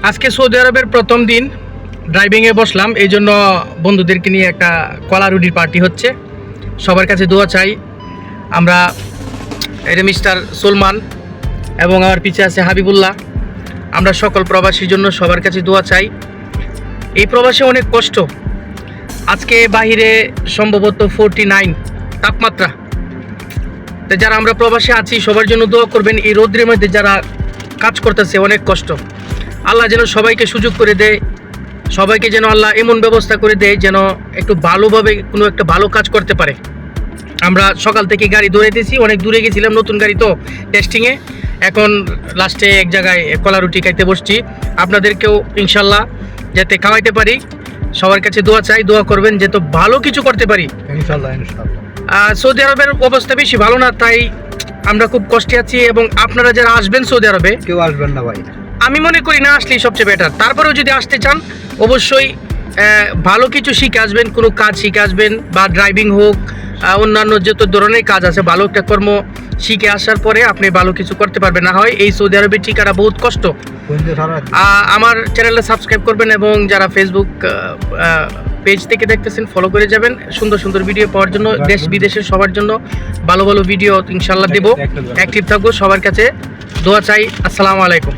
আজকে সৌদি আরবের প্রথম দিন ড্রাইভিংয়ে বসলাম, এই জন্য বন্ধুদেরকে নিয়ে একটা কলা রুটির পার্টি হচ্ছে। সবার কাছে দোয়া চাই। আমরা এটা মিস্টার সুলমান এবং আমার পিছে আছে হাবিবুল্লাহ। আমরা সকল প্রবাসীর জন্য সবার কাছে দোয়া চাই। এই প্রবাসে অনেক কষ্ট। আজকে বাহিরে সম্ভবত 49 তাপমাত্রা। তো যারা আমরা প্রবাসে আছি সবার জন্য দোয়া করবেন। এই রৌদ্রের মধ্যে যারা কাজ করতেছে অনেক কষ্ট। আল্লাহ যেন সবাইকে সুযোগ করে দেয়, সবাইকে যেন আল্লাহ এমন ব্যবস্থা করে দেয় যেন একটু ভালোভাবে কোনো একটা ভালো কাজ করতে পারে। আমরা সকাল থেকে গাড়ি দৌড়াইতেছি, অনেক দূরে গেছিলাম, নতুন গাড়ি তো টেস্টিংয়ে। এখন লাস্টে এক জায়গায় কলা রুটি খাইতে বসছি। আপনাদেরকেও ইনশাল্লাহ যাতে খাওয়াইতে পারি, সবার কাছে দোয়া চাই, দোয়া করবেন যাতে ভালো কিছু করতে পারি ইনশাআল্লাহ। সৌদি আরবের অবস্থা বেশি ভালো না, তাই আমরা খুব কষ্টে আছি। এবং আপনারা যারা আসবেন সৌদি আরবে, কেউ আসবেন না ভাই, আমি মনে করি না আসলেই সবচেয়ে বেটার। তারপরেও যদি আসতে চান অবশ্যই ভালো কিছু শিখে আসবেন, কোনো কাজ শিখে আসবেন, বা ড্রাইভিং হোক, অন্যান্য যত ধরনের কাজ আছে, ভালো একটা কর্ম শিখে আসার পরে আপনি ভালো কিছু করতে পারবেন। না হয় এই সৌদি আরবের ঠিকানা বহুত কষ্ট। আমার চ্যানেলটা সাবস্ক্রাইব করবেন এবং যারা ফেসবুক পেজ থেকে দেখতেছেন ফলো করে যাবেন। সুন্দর সুন্দর ভিডিও পাওয়ার জন্য দেশ বিদেশের সবার জন্য ভালো ভালো ভিডিও ইনশাল্লাহ দেবো। অ্যাক্টিভ থাকবো, সবার কাছে দোয়া চাই। আসসালামু আলাইকুম।